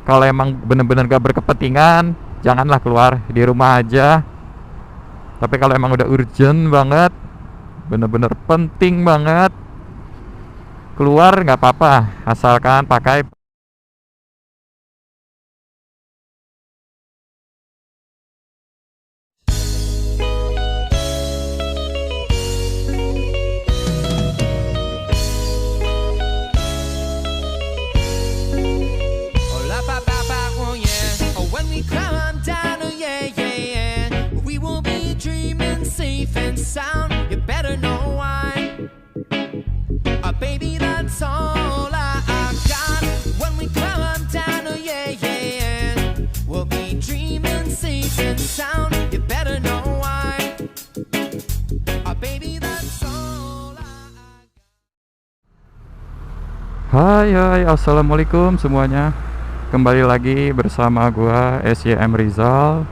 Kalau emang bener-bener gak berkepentingan, janganlah keluar, di rumah aja. Tapi kalau emang udah urgent banget, bener-bener penting banget, keluar nggak apa-apa, asalkan pakai. Hola, pa, oh yeah. Oh, when we come down, oh yeah, yeah, yeah. We will be dreaming safe and sound. You better know why. Baby, that's all I've got. When we come down, oh yeah, yeah, yeah. We'll be dreaming safe and sound. You better know why. Baby, that's all I got. Hai, assalamualaikum semuanya. Kembali lagi bersama gua SYM Rizal.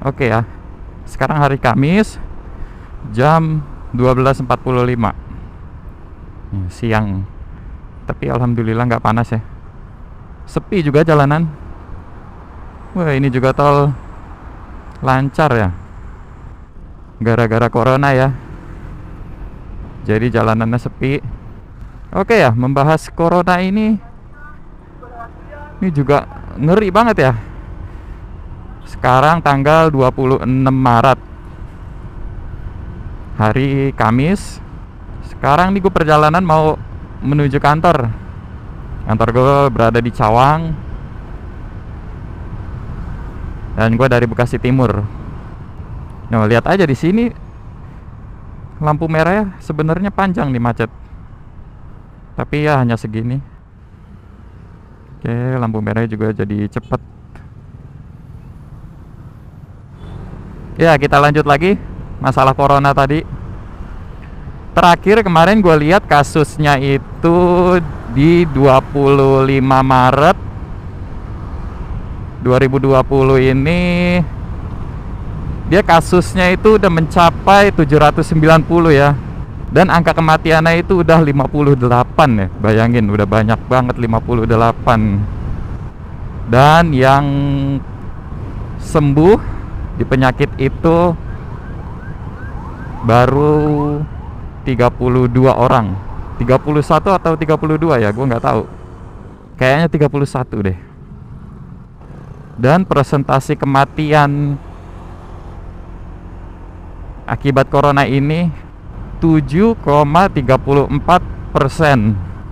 Oke ya, sekarang hari Kamis, jam 12.45 siang. Tapi alhamdulillah nggak panas ya. Sepi juga jalanan. Wah, ini juga tol lancar ya, gara-gara corona ya. Jadi jalanannya sepi. Oke ya, membahas corona ini juga ngeri banget ya. Sekarang tanggal 26 Maret, hari Kamis. Sekarang nih gue perjalanan mau menuju kantor. Kantor gue berada di Cawang, dan gue dari Bekasi Timur. Nah, lihat aja di sini lampu merah sebenarnya panjang nih, macet. Tapi ya hanya segini. Oke, lampu merah juga jadi cepet. Ya, kita lanjut lagi masalah corona tadi. Terakhir kemarin gue lihat kasusnya itu di 25 Maret 2020 ini. Dia kasusnya itu udah mencapai 790 ya. Dan angka kematiannya itu udah 58 ya. Bayangin, udah banyak banget, 58. Dan yang sembuh di penyakit itu baru 32 orang. 31 atau 32 ya, gue nggak tahu. Kayaknya 31 deh. Dan presentasi kematian akibat corona ini 7,34%.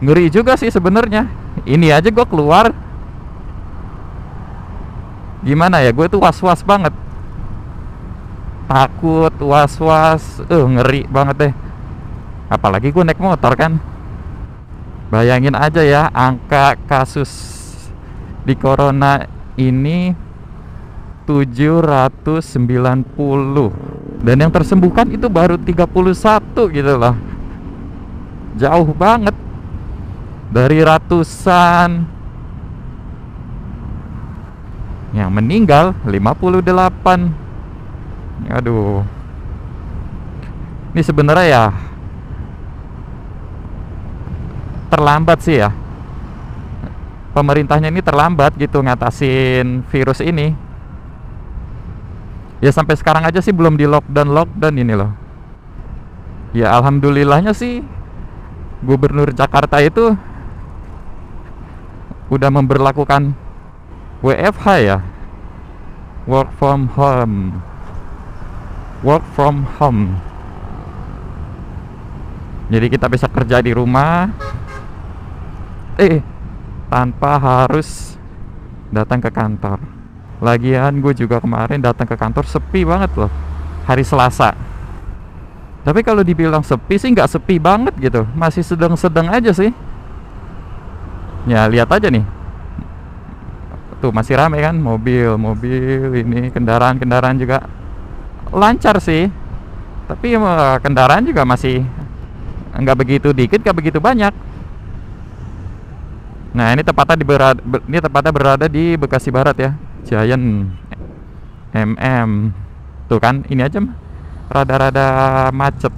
Ngeri juga sih sebenarnya. Ini aja gue keluar, gimana ya, gue tuh was-was banget. Takut, was-was, ngeri banget deh. Apalagi gue naik motor kan. Bayangin aja ya, angka kasus di corona ini 790. Dan yang tersembuhkan itu baru 31 gitu loh. Jauh banget dari ratusan. Yang meninggal 58. Aduh. Ini sebenarnya ya terlambat sih ya. Pemerintahnya ini terlambat gitu ngatasin virus ini. Ya sampai sekarang aja sih belum di lockdown ini loh. Ya alhamdulillahnya sih Gubernur Jakarta itu udah memberlakukan WFH ya, work from home. Jadi kita bisa kerja di rumah tanpa harus datang ke kantor. Lagian gue juga kemarin datang ke kantor sepi banget loh, hari Selasa. Tapi kalau dibilang sepi sih nggak sepi banget gitu, masih sedang-sedang aja sih. Ya lihat aja nih, tuh masih ramai kan, mobil ini, kendaraan juga lancar sih. Tapi kendaraan juga masih nggak begitu dikit, nggak begitu banyak. Nah ini tepatnya berada di Bekasi Barat ya, Giant MM. Tuh kan, ini aja rada-rada macet.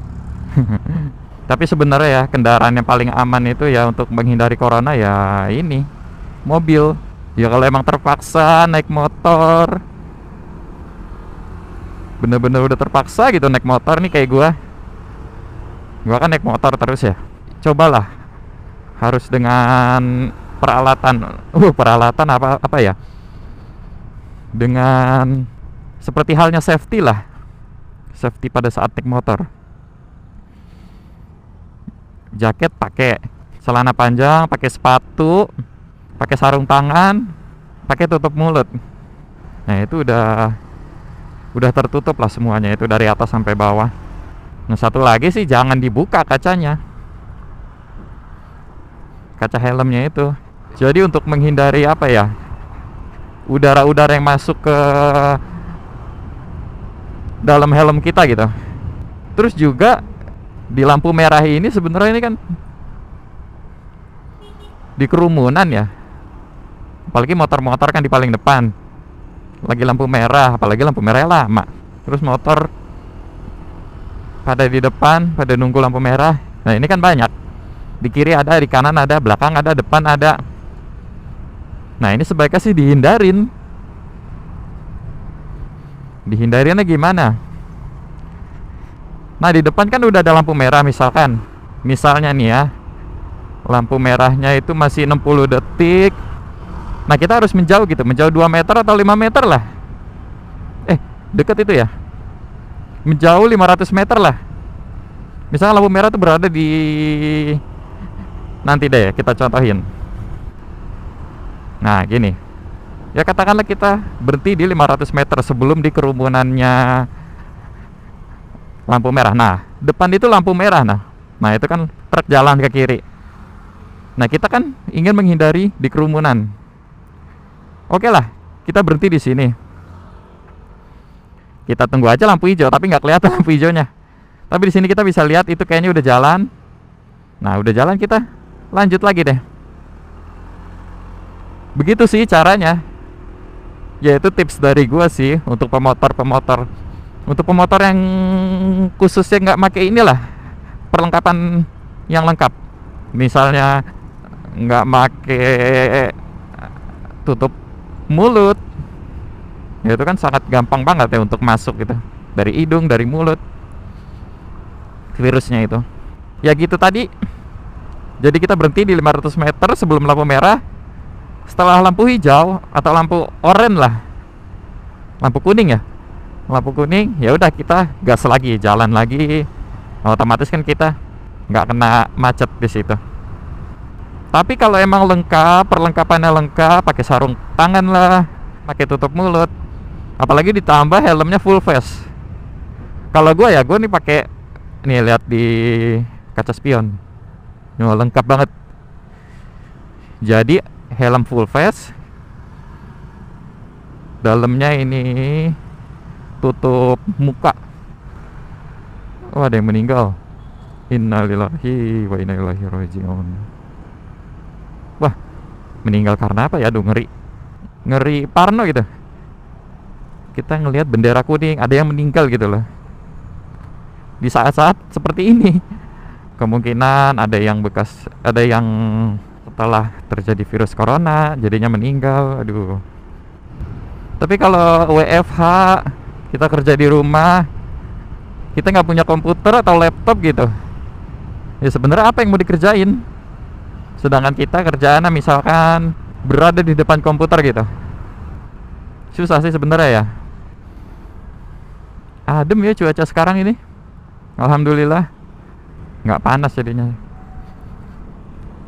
Tapi sebenarnya ya kendaraan yang paling aman itu ya untuk menghindari corona ya ini mobil. Ya kalau emang terpaksa naik motor, bener-bener udah terpaksa gitu naik motor nih kayak gua kan naik motor terus ya. Cobalah harus dengan peralatan apa ya? Dengan seperti halnya safety lah. Safety pada saat naik motor. Jaket pakai, celana panjang, pakai sepatu, pakai sarung tangan, pakai tutup mulut. Nah, itu udah tertutup lah semuanya itu dari atas sampai bawah. Nah, satu lagi sih jangan dibuka kacanya. Kaca helmnya itu. Jadi untuk menghindari apa ya? Udara-udara yang masuk ke dalam helm kita gitu. Terus juga di lampu merah ini sebenarnya ini kan di kerumunan ya. Apalagi motor-motor kan di paling depan. Lagi lampu merah, apalagi lampu merah lama. Terus motor pada di depan, pada nunggu lampu merah. Nah, ini kan banyak. Di kiri ada, di kanan ada, belakang ada, depan ada. Nah, ini sebaiknya sih dihindarin. Dihindarinnya gimana? Nah, di depan kan udah ada lampu merah misalkan. Misalnya nih ya, lampu merahnya itu masih 60 detik. Nah, kita harus menjauh gitu, menjauh 2 meter atau 5 meter lah. Deket itu ya. Menjauh 500 meter lah. Misalnya lampu merah tuh berada di, nanti deh kita contohin. Nah, gini. Ya katakanlah kita berhenti di 500 meter sebelum di kerumunannya lampu merah. Nah, depan itu lampu merah. Nah, itu kan truk jalan ke kiri. Nah, kita kan ingin menghindari di kerumunan. Oke lah, kita berhenti di sini. Kita tunggu aja lampu hijau, tapi nggak kelihatan lampu hijaunya. Tapi di sini kita bisa lihat itu kayaknya udah jalan. Nah, udah jalan kita lanjut lagi deh. Begitu sih caranya. Yaitu tips dari gua sih untuk pemotor-pemotor. Untuk pemotor yang khususnya nggak pakai inilah perlengkapan yang lengkap. Misalnya nggak pakai tutup mulut. Ya itu kan sangat gampang banget ya untuk masuk gitu. Dari hidung, dari mulut. Virusnya itu. Ya gitu tadi. Jadi kita berhenti di 500 meter sebelum lampu merah. Setelah lampu hijau atau lampu oranye lah. Lampu kuning ya. Lampu kuning, ya udah kita gas lagi, jalan lagi. Otomatis kan kita nggak kena macet di situ. Tapi kalau emang lengkap, perlengkapannya lengkap, pakai sarung tangan lah, pakai tutup mulut, apalagi ditambah helmnya full face. Kalau gue nih pakai, nih lihat di kaca spion, nih lengkap banget. Jadi helm full face, dalamnya ini tutup muka. Oh, ada yang meninggal. Innalillahi wa inna ilaihi raji'un. Wah, meninggal karena apa ya? Aduh, ngeri parno gitu. Kita ngelihat bendera kuning, ada yang meninggal gitu loh. Di saat-saat seperti ini. Kemungkinan ada yang setelah terjadi virus corona jadinya meninggal. Aduh. Tapi kalau WFH, kita kerja di rumah, kita nggak punya komputer atau laptop gitu, ya sebenarnya apa yang mau dikerjain? Sedangkan kita kerjaannya misalkan berada di depan komputer gitu, susah sih sebenarnya ya. Adem ya cuaca sekarang ini, alhamdulillah nggak panas jadinya.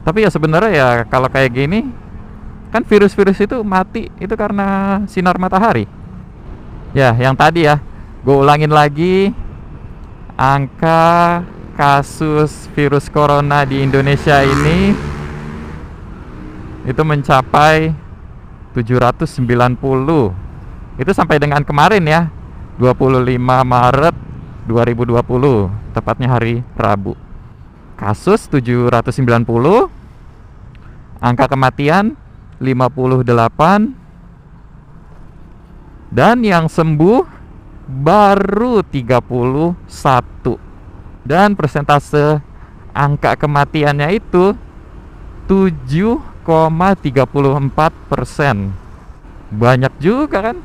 Tapi ya sebenarnya ya kalau kayak gini kan virus-virus itu mati itu karena sinar matahari. Ya, yang tadi ya, gue ulangin lagi, angka kasus virus corona di Indonesia ini itu mencapai 790. Itu sampai dengan kemarin ya, 25 Maret 2020, tepatnya hari Rabu. Kasus 790, angka kematian 58, dan yang sembuh baru 31, dan persentase angka kematiannya itu 7,34%. Banyak juga kan.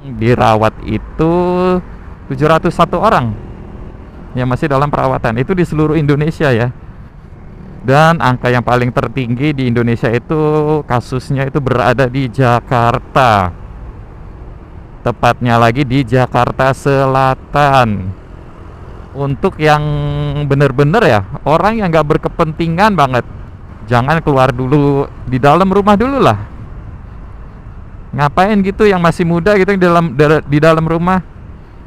Dirawat itu 701 orang yang masih dalam perawatan. Itu di seluruh Indonesia ya. Dan angka yang paling tertinggi di Indonesia itu kasusnya itu berada di Jakarta. Tepatnya lagi di Jakarta Selatan. Untuk yang bener-bener ya, orang yang nggak berkepentingan banget, jangan keluar dulu, di dalam rumah dulu lah. Ngapain gitu yang masih muda gitu di dalam rumah,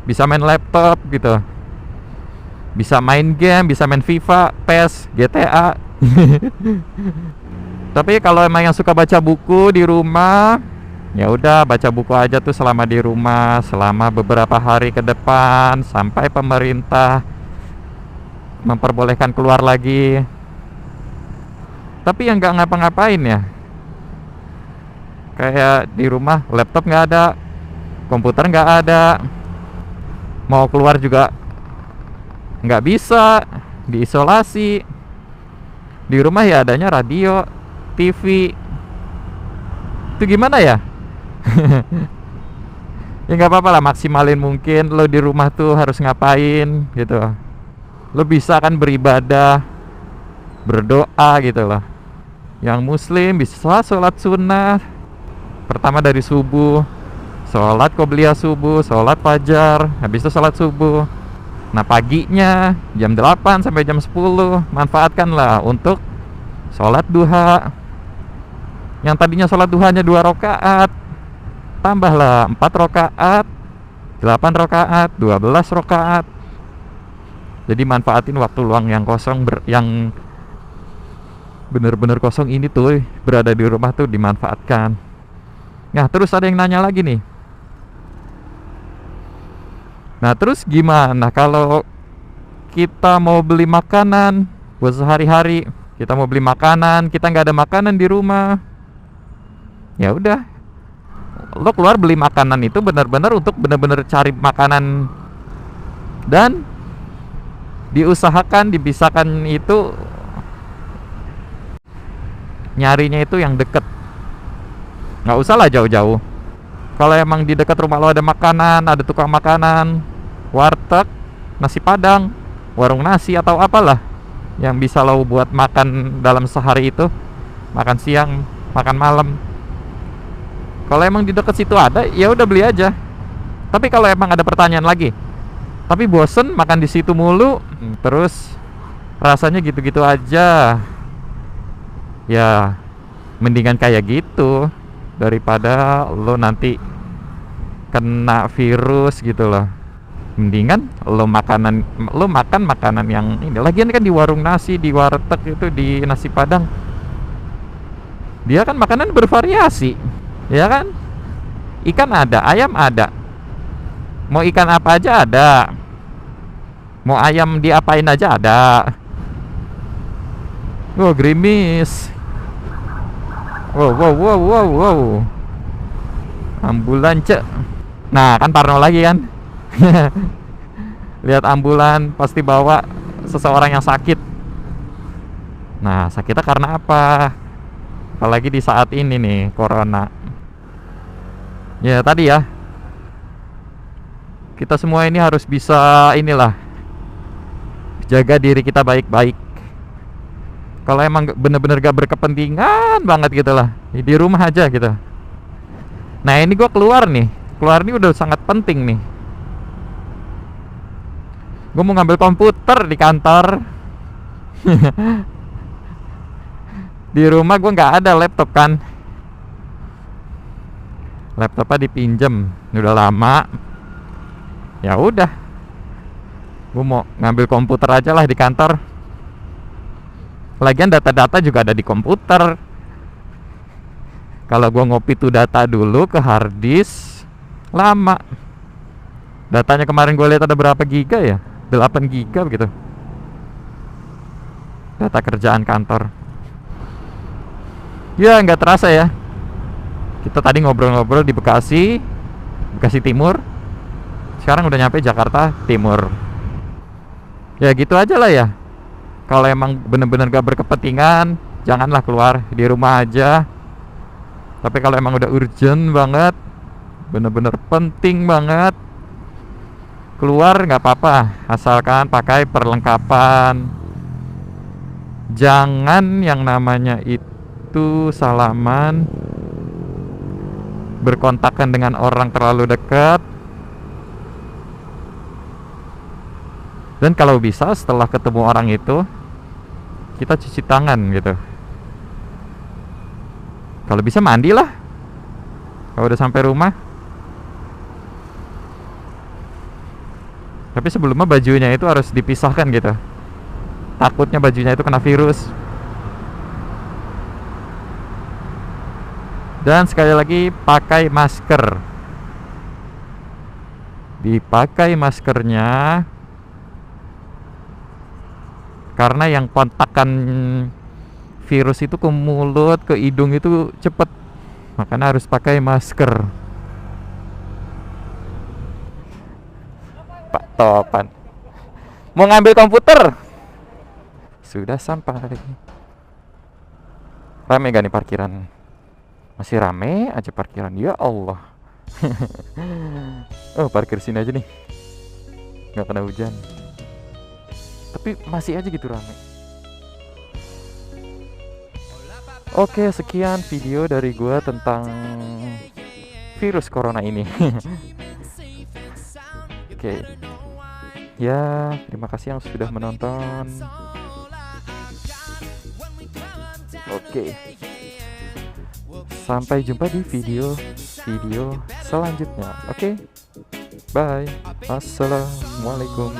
bisa main laptop gitu, bisa main game, bisa main FIFA, PES, GTA. Tapi kalau emang yang suka baca buku di rumah, ya udah baca buku aja tuh selama di rumah, selama beberapa hari ke depan sampai pemerintah memperbolehkan keluar lagi. Tapi yang nggak ngapa-ngapain ya, kayak di rumah laptop nggak ada, komputer nggak ada, mau keluar juga nggak bisa, diisolasi. Di rumah ya adanya radio, TV. Itu gimana ya? Ya nggak apa-apa lah, maksimalin mungkin. Lo di rumah tuh harus ngapain gitu. Lo bisa kan beribadah, berdoa gitu loh. Yang muslim bisa sholat sunnah pertama dari subuh, sholat qobliyah subuh, sholat fajar, habis itu sholat subuh. Nah paginya jam 8 sampai jam 10 manfaatkanlah untuk sholat duha. Yang tadinya sholat duhanya 2 rakaat, tambahlah 4 rakaat, 8 rakaat, 12 rakaat. Jadi manfaatin waktu luang yang kosong, yang bener-bener kosong ini tuh, berada di rumah tuh dimanfaatkan. Nah terus ada yang nanya lagi nih, nah terus gimana kalau kita mau beli makanan buat sehari-hari? Kita mau beli makanan, kita nggak ada makanan di rumah. Ya udah, lo keluar beli makanan itu benar-benar untuk benar-benar cari makanan, dan diusahakan dipisahkan itu, nyarinya itu yang deket. Nggak usah lah jauh-jauh. Kalau emang di dekat rumah lo ada makanan, ada tukang makanan, warteg, nasi padang, warung nasi atau apalah yang bisa lo buat makan dalam sehari itu, makan siang, makan malam. Kalau emang di dekat situ ada, ya udah beli aja. Tapi kalau emang ada pertanyaan lagi, tapi bosen makan di situ mulu, terus rasanya gitu-gitu aja, ya mendingan kayak gitu daripada lo nanti kena virus gitu loh. Mendingan lo makan makanan yang ini. Lagian kan di warung nasi, di warteg itu, di nasi padang, dia kan makanan bervariasi, ya kan? Ikan ada, ayam ada, mau ikan apa aja ada, mau ayam diapain aja ada. Wow, gerimis. Wow. Ambulan cek. Nah kan parno lagi kan. Lihat ambulan pasti bawa seseorang yang sakit. Nah sakitnya karena apa? Apalagi di saat ini nih, corona. Ya tadi ya, kita semua ini harus bisa inilah, jaga diri kita baik-baik. Kalau emang bener-bener gak berkepentingan banget gitu lah, di rumah aja gitu. Nah ini gue keluar nih udah sangat penting nih. Gue mau ngambil komputer di kantor. Di rumah gue nggak ada laptop kan, laptopnya dipinjem udah lama. Ya udah, gue mau ngambil komputer aja lah di kantor. Lagian data-data juga ada di komputer. Kalau gue ngopi tuh data dulu ke hard disk, lama. Datanya kemarin gue lihat ada berapa giga ya, 8 giga begitu, data kerjaan kantor. Ya nggak terasa ya, kita tadi ngobrol-ngobrol di Bekasi Timur, sekarang udah nyampe Jakarta Timur. Ya gitu aja lah ya. Kalau emang bener-bener gak berkepentingan, janganlah keluar, di rumah aja. Tapi kalau emang udah urgent banget, bener-bener penting banget, keluar nggak apa-apa, asalkan pakai perlengkapan. Jangan yang namanya itu salaman, berkontakkan dengan orang terlalu dekat. Dan kalau bisa setelah ketemu orang itu, kita cuci tangan gitu. Kalau bisa mandilah kalau udah sampai rumah. Tapi sebelumnya bajunya itu harus dipisahkan gitu. Takutnya bajunya itu kena virus. Dan sekali lagi, pakai masker. Dipakai maskernya, karena yang kontakkan virus itu ke mulut, ke hidung itu cepet. Makanya harus pakai masker. Pak Topan mau ngambil komputer. Sudah sampai. Rame gak nih parkiran? Masih rame aja parkiran, ya Allah. Oh, parkir sini aja nih, nggak kena hujan. Tapi masih aja gitu rame. Oke, sekian video dari gua tentang virus corona ini. Oke. Ya, terima kasih yang sudah menonton. Oke. Sampai jumpa di video selanjutnya. Oke. Bye. Assalamualaikum.